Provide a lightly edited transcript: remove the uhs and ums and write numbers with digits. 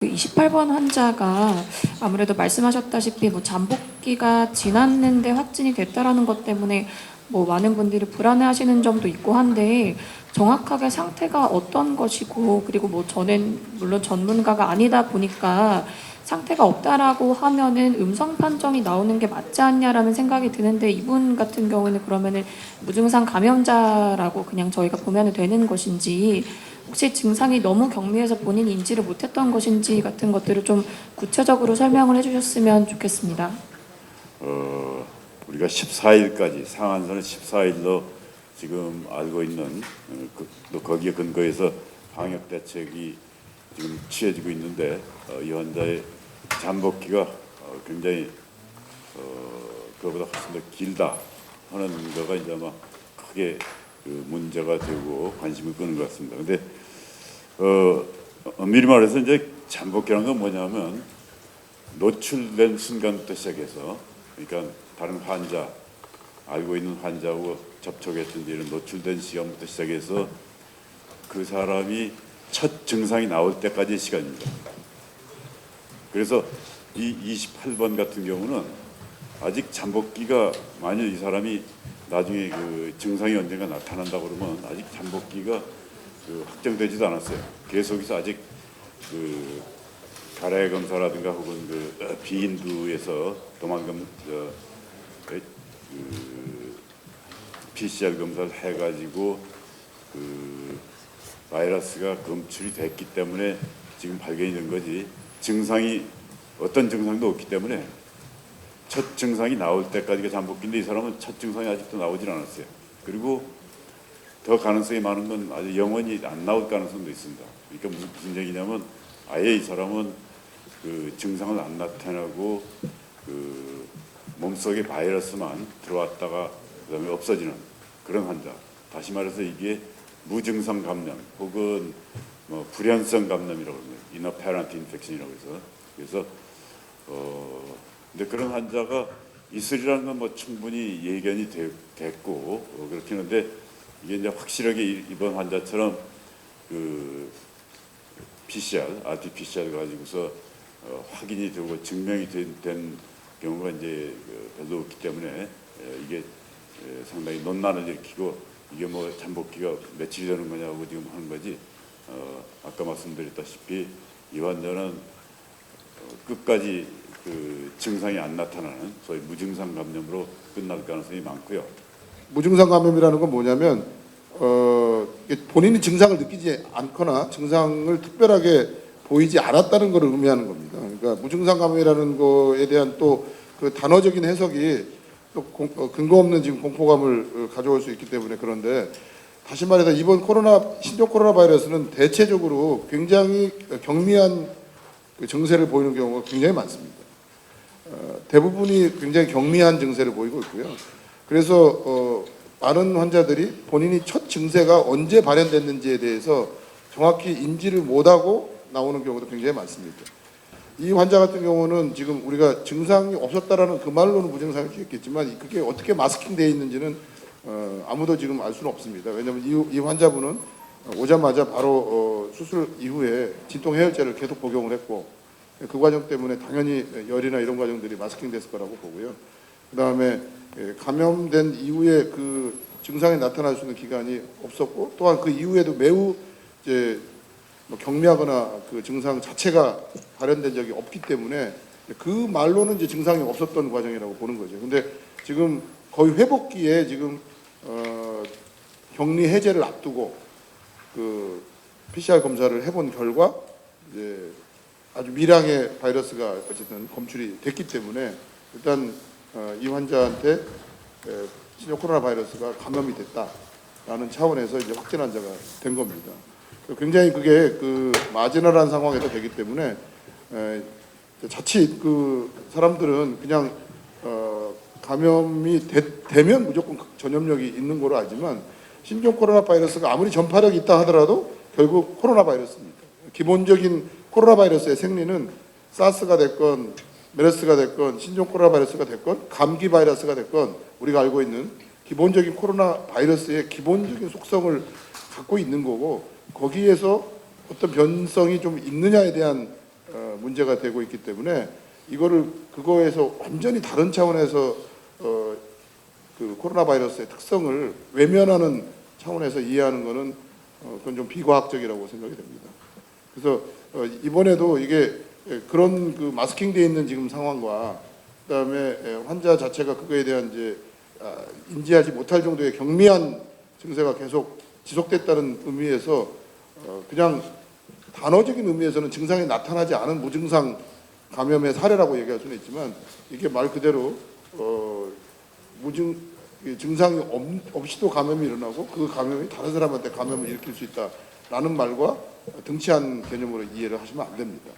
28번 환자가 아무래도 말씀하셨다시피 잠복기가 지났는데 확진이 됐다라는 것 때문에 많은 분들이 불안해하시는 점도 있고 한데, 정확하게 상태가 어떤 것이고, 그리고 저는 물론 전문가가 아니다 보니까 상태가 없다라고 하면은 음성 판정이 나오는 게 맞지 않냐라는 생각이 드는데, 이분 같은 경우는 그러면은 무증상 감염자라고 그냥 저희가 보면 되는 것인지, 혹시 증상이 너무 경미해서 본인이 인지를 못했던 것인지 같은 것들을 좀 구체적으로 설명을 해주셨으면 좋겠습니다. 우리가 14일까지 상한선은 14일로 지금 알고 있는 또 거기에 근거해서 방역 대책이 지금 취해지고 있는데, 이 환자의 잠복기가 굉장히 그거보다 훨씬 더 길다 하는 거가 이제 아마 크게 문제가 되고 관심을 끄는 것 같습니다. 근데 미리 말해서 이제 잠복기라는 건 뭐냐면, 노출된 순간부터 시작해서, 그러니까 다른 환자, 알고 있는 환자하고 접촉했던 이런 노출된 시간부터 시작해서 그 사람이 첫 증상이 나올 때까지의 시간입니다. 그래서 이 28번 같은 경우는 아직 잠복기가, 만약 이 사람이 나중에 그 증상이 언젠가 나타난다고 그러면 아직 잠복기가 확정되지도 않았어요. 계속해서 아직 가래 검사라든가 혹은 비인두에서 PCR 검사를 해가지고 바이러스가 검출이 됐기 때문에 지금 발견이 된 거지, 증상이 어떤 증상도 없기 때문에 첫 증상이 나올 때까지가 잠복기인데, 이 사람은 첫 증상이 아직도 나오질 않았어요. 그리고 더 가능성이 많은 건 아주 영원히 안 나올 가능성도 있습니다. 그러니까 무슨 얘기냐면, 아예 이 사람은 증상을 안 나타내고 몸속에 바이러스만 들어왔다가 그다음에 없어지는 그런 환자. 다시 말해서 이게 무증상 감염 혹은 불연성 감염이라고 합니다. 이너페런트 인펙션이라고 해서. 그래서 근데 그런 환자가 있으리라는 건 충분히 예견이 됐고 그렇긴 한데, 이게 이제 확실하게 이번 환자처럼 PCR, RT-PCR 가지고서 확인이 되고 증명이 된 경우가 이제 별로 없기 때문에 이게 상당히 논란을 일으키고, 이게 잠복기가 며칠이 되는 거냐고 지금 하는 거지, 아까 말씀드렸다시피 이 환자는 끝까지 증상이 안 나타나는 소위 무증상 감염으로 끝날 가능성이 많고요. 무증상 감염이라는 건 뭐냐면 본인이 증상을 느끼지 않거나 증상을 특별하게 보이지 않았다는 것을 의미하는 겁니다. 그러니까 무증상 감염이라는 거에 대한 또 그 단어적인 해석이 또 근거 없는 지금 공포감을 가져올 수 있기 때문에. 그런데 다시 말해서 이번 신종 코로나 바이러스는 대체적으로 굉장히 경미한 증세를 보이는 경우가 굉장히 많습니다. 대부분이 굉장히 경미한 증세를 보이고 있고요. 그래서 많은 환자들이 본인이 첫 증세가 언제 발현됐는지에 대해서 정확히 인지를 못하고 나오는 경우도 굉장히 많습니다. 이 환자 같은 경우는 지금 우리가 증상이 없었다라는 그 말로는 무증상일 수 있겠지만, 그게 어떻게 마스킹되어 있는지는 아무도 지금 알 수는 없습니다. 왜냐하면 이 환자분은 오자마자 바로 수술 이후에 진통 해열제를 계속 복용을 했고, 그 과정 때문에 당연히 열이나 이런 과정들이 마스킹됐을 거라고 보고요. 그 다음에 감염된 이후에 그 증상이 나타날 수 있는 기간이 없었고, 또한 그 이후에도 매우 이제 경미하거나 그 증상 자체가 발현된 적이 없기 때문에 그 말로는 이제 증상이 없었던 과정이라고 보는 거죠. 근데 지금 거의 회복기에 지금 격리 해제를 앞두고 그 PCR 검사를 해본 결과 이제 아주 미량의 바이러스가 어쨌든 검출이 됐기 때문에, 일단 이 환자한테 신종 코로나 바이러스가 감염이 됐다라는 차원에서 이제 확진 환자가 된 겁니다. 굉장히 그게 마지널한 상황에서 되기 때문에 자칫 사람들은 그냥 감염이 되면 무조건 전염력이 있는 거로 알지만, 신종 코로나 바이러스가 아무리 전파력이 있다 하더라도 결국 코로나 바이러스입니다. 기본적인 코로나 바이러스의 생리는 사스가 됐건 메르스가 됐건 신종 코로나 바이러스가 됐건 감기 바이러스가 됐건 우리가 알고 있는 기본적인 코로나 바이러스의 기본적인 속성을 갖고 있는 거고, 거기에서 어떤 변성이 좀 있느냐에 대한 문제가 되고 있기 때문에 이거를 그거에서 완전히 다른 차원에서 그 코로나 바이러스의 특성을 외면하는 차원에서 이해하는 것은 그건 좀 비과학적이라고 생각이 됩니다. 그래서 이번에도 이게 그런 그 마스킹되어 있는 지금 상황과 그다음에 환자 자체가 그거에 대한 이제 인지하지 못할 정도의 경미한 증세가 계속 지속됐다는 의미에서 그냥 단어적인 의미에서는 증상이 나타나지 않은 무증상 감염의 사례라고 얘기할 수는 있지만 이게 말 그대로 증상이 없이도 감염이 일어나고 그 감염이 다른 사람한테 감염을 일으킬 수 있다라는 말과 등치한 개념으로 이해를 하시면 안 됩니다.